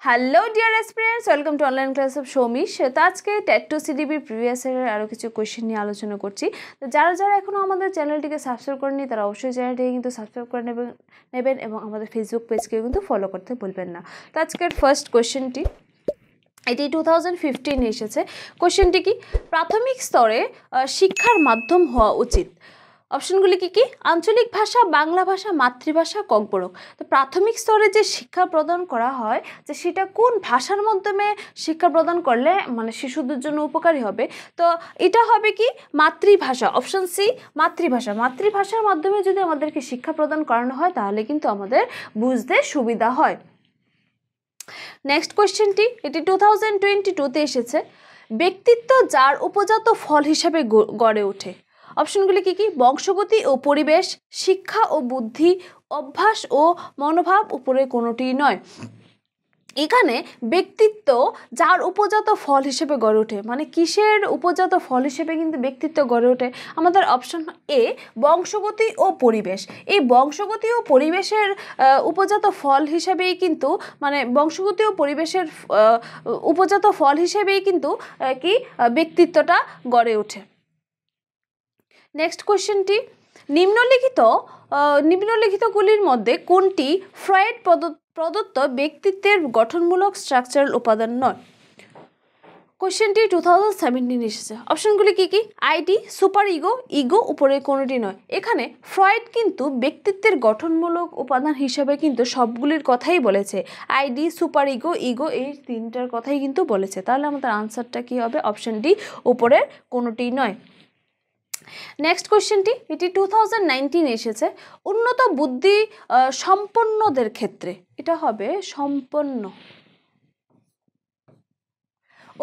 Hello dear aspirants, welcome to online class of Soumish. তো আজকে TET two সিডিবির previous ইয়ারের আরও কিছু কোয়েশ্চেন নিয়ে আলোচনা করছি। তো যারা এখনও আমাদের চ্যানেলটিকে সাবস্ক্রাইব করেনি তারা অবশ্যই চ্যানেলটিকে কিন্তু সাবস্ক্রাইব করে নেবেন এবং আমাদের ফেসবুক পেজকে কিন্তু ফলো করতে ভুলবেন না। তো আজকের ফার্স্ট কোয়েশ্চেনটি এটি 2015 এসেছে। কোয়েশ্চেনটি কি? প্রাথমিক স্তরে শিক্ষার মাধ্যম হওয়া উচিত। অপশনগুলি কি কি? আঞ্চলিক ভাষা, বাংলা ভাষা, মাতৃভাষা, ককবরক। তো প্রাথমিক স্তরে যে শিক্ষা প্রদান করা হয় যে সেটা কোন ভাষার মাধ্যমে শিক্ষা প্রদান করলে মানে শিশুদের জন্য উপকারী হবে, তো এটা হবে কি মাতৃভাষা। অপশন সি মাতৃভাষা। মাতৃভাষার মাধ্যমে যদি আমাদেরকে শিক্ষা প্রদান করানো হয় তাহলে কিন্তু আমাদের বুঝতে সুবিধা হয়। নেক্সট কোয়েশ্চেনটি এটি 2022-তে এসেছে। ব্যক্তিত্ব যার উপজাত ফল হিসাবে গড়ে ওঠে। অপশনগুলি কি কি? বংশগতি ও পরিবেশ, শিক্ষা ও বুদ্ধি, অভ্যাস ও মনোভাব, উপরে কোনোটি নয়। এখানে ব্যক্তিত্ব যার উপজাত ফল হিসেবে গড়ে ওঠে, মানে কিসের উপজাত ফল হিসেবে কিন্তু ব্যক্তিত্ব গড়ে ওঠে? আমাদের অপশন এ বংশগতি ও পরিবেশ। এই বংশগতি ও পরিবেশের উপজাত ফল হিসেবেই কিন্তু মানে বংশগতি ও পরিবেশের উপজাত ফল হিসেবেই কিন্তু কি ব্যক্তিত্বটা গড়ে ওঠে। নেক্সট কোয়েশ্চেনটি, নিম্নলিখিতগুলির মধ্যে কোনটি ফ্রয়েড প্রদত্ত ব্যক্তিত্বের গঠনমূলক স্ট্রাকচারাল উপাদান নয়? কোয়েশ্চেনটি 2017 এসেছে। অপশনগুলি কি কি? আইডি, সুপার ইগো, ইগো, উপরে কোনোটি নয়। এখানে ফ্রয়েড কিন্তু ব্যক্তিত্বের গঠনমূলক উপাদান হিসাবে কিন্তু সবগুলির কথাই বলেছে। আইডি, সুপার ইগো, ইগো, এই তিনটার কথাই কিন্তু বলেছে। তাহলে আমাদের আনসারটা কি হবে? অপশন ডি, উপরের কোনোটি নয়। নেক্সট কোয়েশ্চেনটি এটি 2019 এসেছে। উন্নত বুদ্ধি সম্পন্নদের ক্ষেত্রে, এটা হবে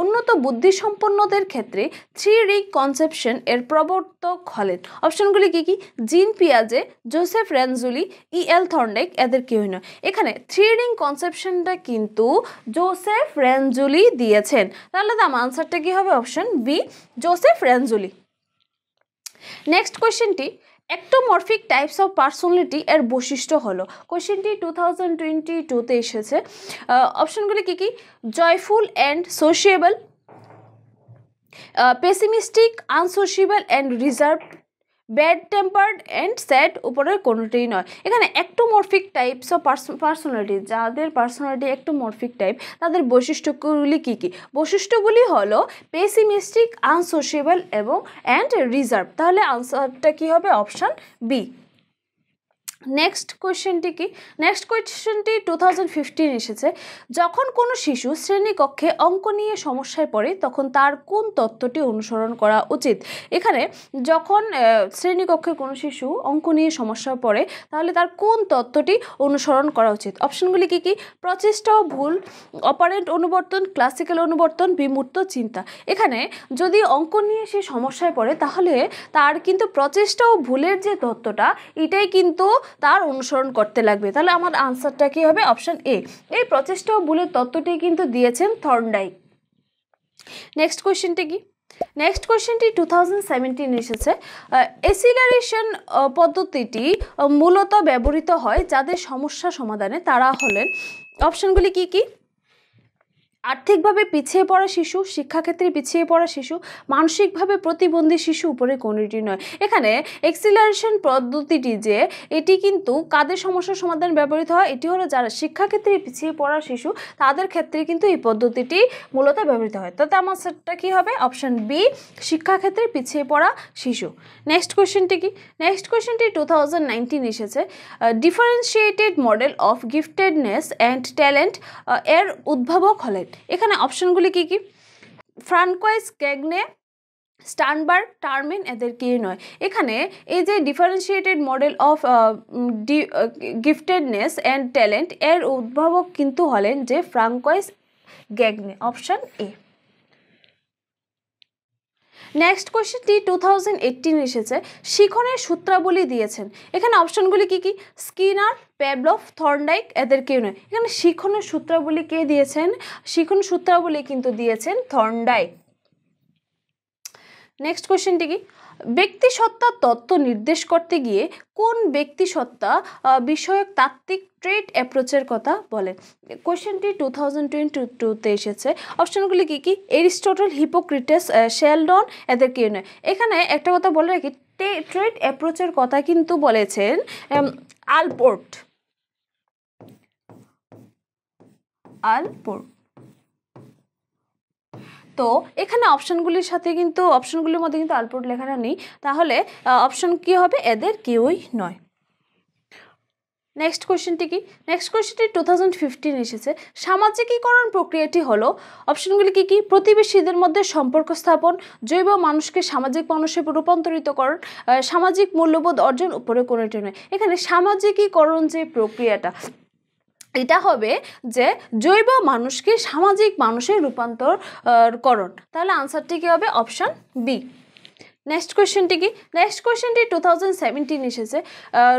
উন্নত বুদ্ধি সম্পন্নদের ক্ষেত্রে থ্রি রিং কনসেপশন এর প্রবর্তক হলেন। অপশনগুলি কি কি? জিন পিয়াজে, জোসেফ রেনজুলি, ইএল থর্নডাইক, এদের কেউই নয়। এখানে থ্রি রিং কনসেপশনটা কিন্তু জোসেফ রেনজুলি দিয়েছেন। তাহলে তো আমার আনসারটা কি হবে? Option B, Joseph Renzulli. Next কোয়েশ্চেনটি অ্যাক্টোমরফিক টাইপস অফ পার্সোনালিটি এর বৈশিষ্ট্য হলো। কোয়েশ্চেনটি 2022-তে এসেছে। অপশনগুলি কি কি? Joyful and sociable, pessimistic, unsociable and reserve, bad tempered and sad, উপরের কোনোটিই নয়। এখানে অ্যাক্টোমরফিক টাইপস অফ পার্সোনালিটি, যাদের পার্সোনালিটি অ্যাক্টোমরফিক টাইপ তাদের বৈশিষ্ট্যগুলি কি কি? বৈশিষ্ট্যগুলি হলো পেসিমিস্টিক, আনসোশিয়েবল এবং অ্যান্ড রিজার্ভ। তাহলে আনসারটা কি হবে? Option B. নেক্সট কোয়েশ্চেনটি কি? নেক্সট কোয়েশ্চেনটি 2015 এসেছে। যখন কোনো শিশু শ্রেণীকক্ষে অঙ্ক নিয়ে সমস্যায় পড়ে তখন তার কোন তত্ত্বটি অনুসরণ করা উচিত? এখানে যখন শ্রেণীকক্ষে কোনো শিশু অঙ্ক নিয়ে সমস্যায় পড়ে তাহলে তার কোন তত্ত্বটি অনুসরণ করা উচিত? অপশনগুলি কি কি? প্রচেষ্টা ও ভুল, অপারেন্ট অনুবর্তন, ক্লাসিক্যাল অনুবর্তন, বিমূর্ত চিন্তা। এখানে যদি অঙ্ক নিয়ে সে সমস্যায় পড়ে তাহলে তার কিন্তু প্রচেষ্টা ও ভুলের যে তত্ত্বটা এটাই কিন্তু তার অনুসরণ করতে লাগবে। তাহলে আমার আনসারটা কি হবে? Option A. এই প্রচেষ্টা ও ভুলের তত্ত্বটি কিন্তু দিয়েছেন থর্নডাইক। নেক্সট কোয়েশ্চেনটি কি? নেক্সট কোয়েশ্চেনটি 2017 এসেছে। এসিলারেশন পদ্ধতিটি মূলত ব্যবহৃত হয় যাদের সমস্যা সমাধানে। তারা হলেন, অপশনগুলি কি কি? আর্থিকভাবে পিছিয়ে পড়া শিশু, শিক্ষাক্ষেত্রে পিছিয়ে পড়া শিশু, মানসিকভাবে প্রতিবন্ধী শিশু, উপরে কোনোটি নয়। এখানে এক্সিলারেশন পদ্ধতিটি যে এটি কিন্তু কাদের সমস্যার সমাধান ব্যবহৃত হয়? এটি হলো যারা শিক্ষাক্ষেত্রে পিছিয়ে পড়া শিশু তাদের ক্ষেত্রে কিন্তু এই পদ্ধতিটি মূলত ব্যবহৃত হয়। তাতে আমার সেটটা কি হবে? অপশন বি, শিক্ষাক্ষেত্রে পিছিয়ে পড়া শিশু। নেক্সট কোয়েশ্চেনটি কি? নেক্সট কোয়েশ্চেনটি 2019 এসেছে। Differentiated model of giftedness and talent এর উদ্ভাবক হলেন। এখানে অপশনগুলি কি কি? ফ্রানকোয়েস, গ্যাগনে, স্টার্নবার্গ, টার্মেন, এদের কেউ নয়। এখানে এই যে differentiated model of giftedness and talent এর উদ্ভাবক কিন্তু হলেন যে ফ্রানকোয়েস গ্যাগনে। Option A. নেক্সট কোয়েশ্চেনটি 2018 এসেছে। শিখনের সূত্রাবলী দিয়েছেন। এখানে অপশনগুলি কি কি? স্কিনার, প্যাভলভ, থর্নডাইক, এদের কেউ নয়। এখানে শিখনের সূত্রাবলী কে দিয়েছেন? শিখন সূত্রাবলী কিন্তু দিয়েছেন থর্নডাইক। নেক্সট কোয়েশ্চেনটি কি, ব্যক্তিসত্তার তত্ত্ব নির্দেশ করতে গিয়ে কোন ব্যক্তিসত্তা বিষয়ক তাত্ত্বিক ট্রেড অ্যাপ্রোচের কথা বলে? কোয়েশ্চেনটি 2022-তে এসেছে। অপশনগুলি কি কি? এরিস্টটল, হিপোক্রেটাস, শেলডন, এদের কেউ নয়। এখানে একটা কথা বলে রাখি, ট্রেড অ্যাপ্রোচের কথা কিন্তু বলেছেন আলপোর্ট। তো এখানে অপশনগুলির সাথে কিন্তু অপশনগুলির মধ্যে কিন্তু আলপোর্ট লেখাটা নেই, তাহলে অপশন কি হবে? এদের কেউই নয়। নেক্সট কোয়েশ্চেনটি কি? নেক্সট কোয়েশ্চেনটি 2015 এসেছে। সামাজিকীকরণ প্রক্রিয়াটি হলো, অপশনগুলি কি কি? প্রতিবেশীদের মধ্যে সম্পর্ক স্থাপন, জৈব মানুষকে সামাজিক মানুষে রূপান্তরিত করণ, সামাজিক মূল্যবোধ অর্জন, উপরে কোনোটি নয়। এখানে সামাজিকীকরণ যে প্রক্রিয়াটা, এটা হবে যে জৈব মানুষকে সামাজিক মানুষে রূপান্তর করণ। তাহলে আনসারটি কি হবে? Option B. নেক্সট কোয়েশ্চেনটি কি? নেক্সট কোয়েশ্চেনটি 2017 এসেছে।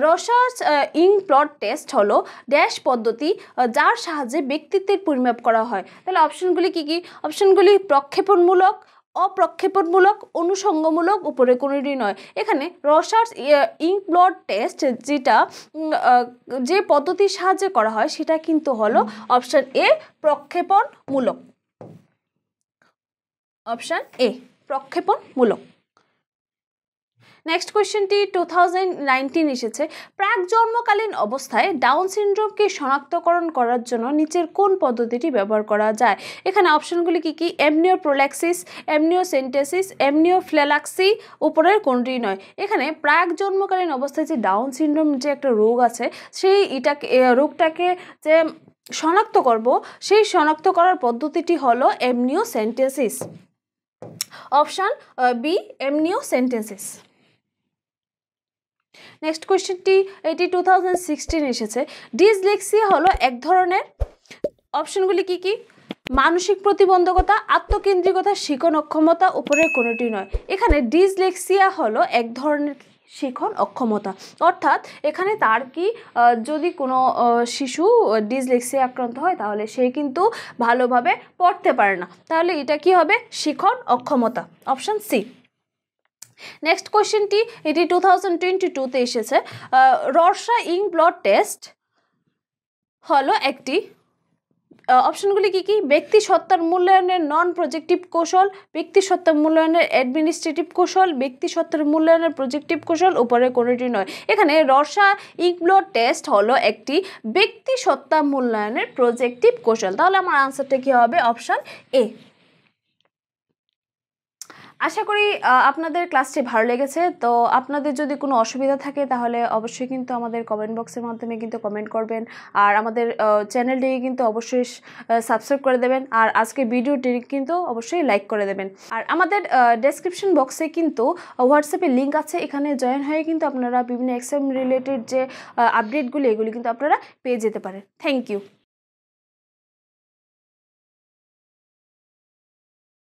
রসার্চ ইঙ্ক ব্লড টেস্ট হলো ড্যাশ পদ্ধতি যার সাহায্যে ব্যক্তিত্বের পরিমাপ করা হয়। তাহলে অপশনগুলি কি কি? অপশনগুলি প্রক্ষেপণমূলক, অপ্রক্ষেপণমূলক, অনুষঙ্গমূলক, উপরে কোনোটি নয়। এখানে রসার্চ ইঙ্ক ব্লড টেস্ট যেটা যে পদ্ধতির সাহায্যে করা হয় সেটা কিন্তু হলো অপশন এ, প্রক্ষেপণমূলক। অপশন এ, প্রক্ষেপণমূলক। নেক্সট কোয়েশ্চেনটি 2019 এসেছে। প্রাক জন্মকালীন অবস্থায় ডাউন সিনড্রোমকে শনাক্তকরণ করার জন্য নিচের কোন পদ্ধতিটি ব্যবহার করা যায়? এখানে অপশনগুলি কি কি? এমনিওপ্রোল্যাক্সিস, এমনিওসেন্টেসিস, এমনিওফ্লেলাক্সি, উপরের কোনটি নয়। এখানে প্রাক জন্মকালীন অবস্থায় যে ডাউন সিনড্রোম যে একটা রোগ আছে, সেই রোগটাকে যে শনাক্ত করব, সেই শনাক্ত করার পদ্ধতিটি হলো amniocentesis. Option B, amniocentesis. Next কোয়েশ্চেনটি এটি 2016 এসেছে। ডিসলেক্সিয়া হলো এক ধরনের, অপশনগুলি কি কি? মানসিক প্রতিবন্ধকতা, আত্মকেন্দ্রিকতা, শিখন অক্ষমতা, উপরের কোনোটি নয়। এখানে ডিসলেক্সিয়া হলো এক ধরনের শিখন অক্ষমতা, অর্থাৎ এখানে তার কি যদি কোনো শিশু ডিসলেক্সিয়া আক্রান্ত হয় তাহলে সে কিন্তু ভালোভাবে পড়তে পারে না, তাহলে এটা কি হবে? শিখন অক্ষমতা। Option C. নেক্সট কোয়েশ্চেনটি এটি 2022-তে এসেছে। রর্সা ইঙ্ক ব্লড টেস্ট হলো একটি, অপশনগুলি কি কি? ব্যক্তি সত্তার মূল্যায়নের নন প্রজেক্টিভ কৌশল, ব্যক্তি সত্তার মূল্যায়নের অ্যাডমিনিস্ট্রেটিভ কৌশল, ব্যক্তি সত্তার মূল্যায়নের প্রজেক্টিভ কৌশল, উপরে কোনোটি নয়। এখানে রর্সা ইঙ্ক ব্লড টেস্ট হলো একটি ব্যক্তি সত্তা মূল্যায়নের প্রজেক্টিভ কৌশল। তাহলে আমার আনসারটা কি হবে? Option A. আশা করি আপনাদের ক্লাসটি ভালো লেগেছে। তো আপনাদের যদি কোনো অসুবিধা থাকে তাহলে অবশ্যই কিন্তু আমাদের কমেন্ট বক্সের মাধ্যমে কিন্তু কমেন্ট করবেন, আর আমাদের চ্যানেলটিকে কিন্তু অবশ্যই সাবস্ক্রাইব করে দেবেন, আর আজকে ভিডিওটি কিন্তু অবশ্যই লাইক করে দেবেন। আর আমাদের ডেসক্রিপশন বক্সে কিন্তু হোয়াটসঅ্যাপে লিঙ্ক আছে, এখানে জয়েন হয়ে কিন্তু আপনারা বিভিন্ন এক্সাম রিলেটেড যে আপডেটগুলি এগুলি কিন্তু আপনারা পেয়ে যেতে পারেন। Thank you.